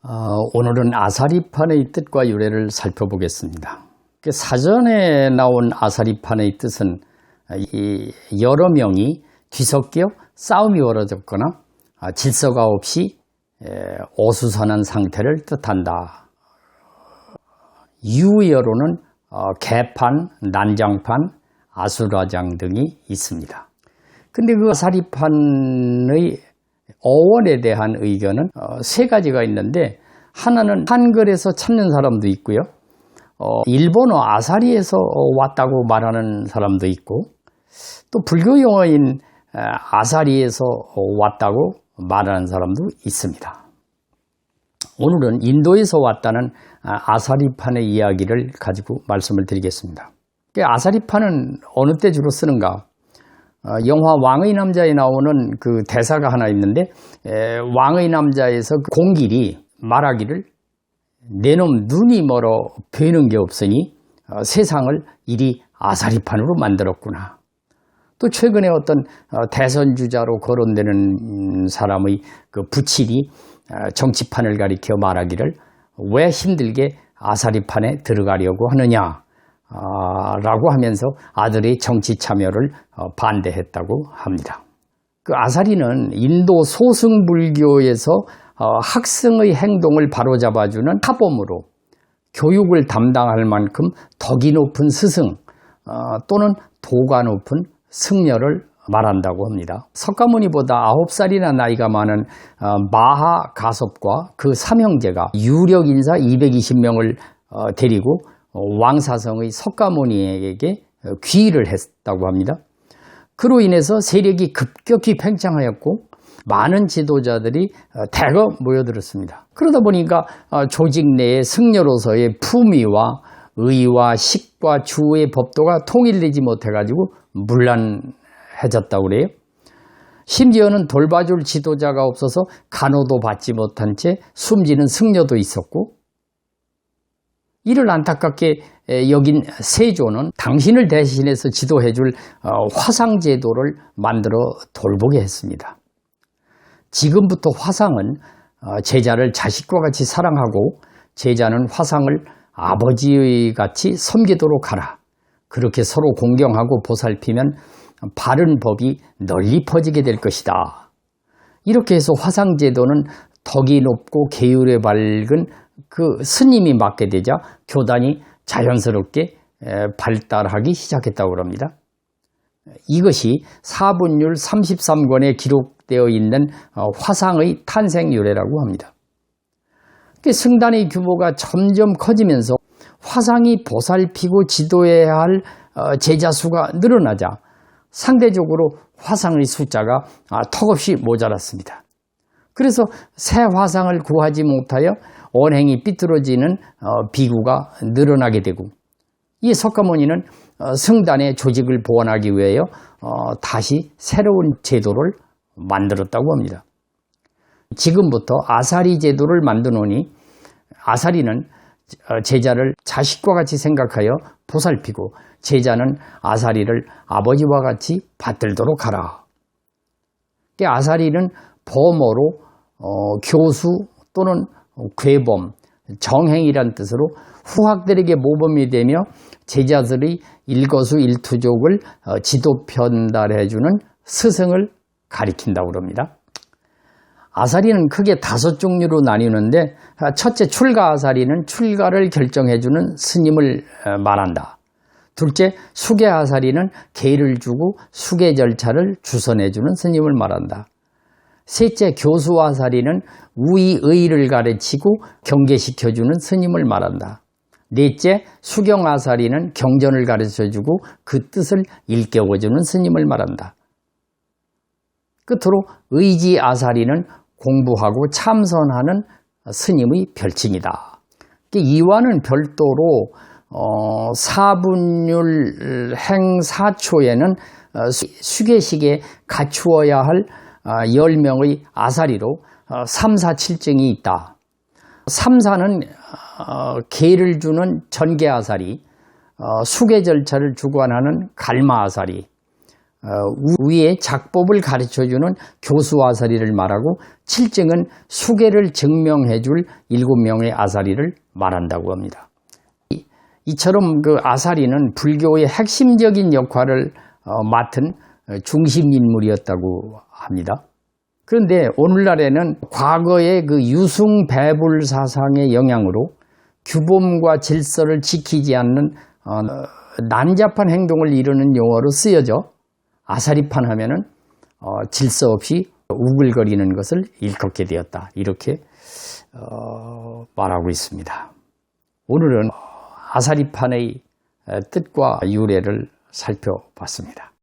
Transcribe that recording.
오늘은 아사리판의 뜻과 유래를 살펴보겠습니다. 사전에 나온 아사리판의 뜻은 여러 명이 뒤섞여 싸움이 벌어졌거나 질서가 없이 어수선한 상태를 뜻한다. 유의어로는 개판, 난장판, 아수라장 등이 있습니다. 근데 그 아사리판의 어원에 대한 의견은 세 가지가 있는데, 하나는 한글에서 찾는 사람도 있고요, 일본어 아사리에서 왔다고 말하는 사람도 있고, 또 불교 용어인 아사리에서 왔다고 말하는 사람도 있습니다. 오늘은 인도에서 왔다는 아사리판의 이야기를 가지고 말씀을 드리겠습니다. 아사리판은 어느 때 주로 쓰는가? 영화 왕의 남자에 나오는 그 대사가 하나 있는데, 왕의 남자에서 공길이 말하기를 내놈 눈이 멀어 뵈는 게 없으니 세상을 이리 아사리판으로 만들었구나. 또 최근에 어떤 대선주자로 거론되는 사람의 그 부친이 정치판을 가리켜 말하기를 왜 힘들게 아사리판에 들어가려고 하느냐 라고 하면서 아들의 정치 참여를 반대했다고 합니다. 그 아사리는 인도 소승불교에서 학생의 행동을 바로잡아주는 타범으로 교육을 담당할 만큼 덕이 높은 스승 또는 도가 높은 승려를 말한다고 합니다. 석가모니보다 9살이나 나이가 많은 마하가섭과 그 삼형제가 유력 인사 220명을 데리고 왕사성의 석가모니에게 귀의를 했다고 합니다. 그로 인해서 세력이 급격히 팽창하였고 많은 지도자들이 대거 모여들었습니다. 그러다 보니까 조직 내의 승려로서의 품위와 의와 식과 주의 법도가 통일되지 못해가지고 문란해졌다고 그래요. 심지어는 돌봐줄 지도자가 없어서 간호도 받지 못한 채 숨지는 승려도 있었고, 이를 안타깝게 여긴 세조는 당신을 대신해서 지도해줄 화상제도를 만들어 돌보게 했습니다. 지금부터 화상은 제자를 자식과 같이 사랑하고 제자는 화상을 아버지의 같이 섬기도록 하라. 그렇게 서로 공경하고 보살피면 바른 법이 널리 퍼지게 될 것이다. 이렇게 해서 화상제도는 덕이 높고 계율에 밝은 그 스님이 맡게 되자 교단이 자연스럽게 발달하기 시작했다고 합니다. 이것이 사분율 33권에 기록되어 있는 화상의 탄생 유래라고 합니다. 승단의 규모가 점점 커지면서 화상이 보살피고 지도해야 할 제자 수가 늘어나자 상대적으로 화상의 숫자가 턱없이 모자랐습니다. 그래서 새 화상을 구하지 못하여 언행이 삐뚤어지는 비구가 늘어나게 되고, 이 석가모니는 승단의 조직을 보완하기 위하여 다시 새로운 제도를 만들었다고 합니다. 지금부터 아사리 제도를 만드노니 아사리는 제자를 자식과 같이 생각하여 보살피고 제자는 아사리를 아버지와 같이 받들도록 하라. 아사리는 범어로 교수 또는 괴범, 정행이란 뜻으로 후학들에게 모범이 되며 제자들의 일거수일투족을 지도 편달해주는 스승을 가리킨다고 합니다. 아사리는 크게 5종류로 나뉘는데, 첫째 출가 아사리는 출가를 결정해주는 스님을 말한다. 둘째 수계 아사리는 계를 주고 수계 절차를 주선해주는 스님을 말한다. 셋째 교수 아사리는 우의의를 가르치고 경계시켜주는 스님을 말한다. 넷째 수경 아사리는 경전을 가르쳐주고 그 뜻을 일깨워주는 스님을 말한다. 끝으로 의지 아사리는 공부하고 참선하는 스님의 별칭이다. 이와는 별도로 사분율 행사초에는 수계식에 갖추어야 할 10명의 아사리로 3사 7증이 있다. 3사는 계를 주는 전계 아사리, 수계 절차를 주관하는 갈마 아사리, 위에 작법을 가르쳐주는 교수 아사리를 말하고 7정은 수계를 증명해줄 7명의 아사리를 말한다고 합니다. 이처럼 그 아사리는 불교의 핵심적인 역할을 맡은 중심 인물이었다고 합니다. 그런데 오늘날에는 과거의 그 유승 배불 사상의 영향으로 규범과 질서를 지키지 않는 난잡한 행동을 이루는 용어로 쓰여져 아사리판 하면은 질서 없이 우글거리는 것을 일컫게 되었다. 이렇게 말하고 있습니다. 오늘은 아사리판의 뜻과 유래를 살펴봤습니다.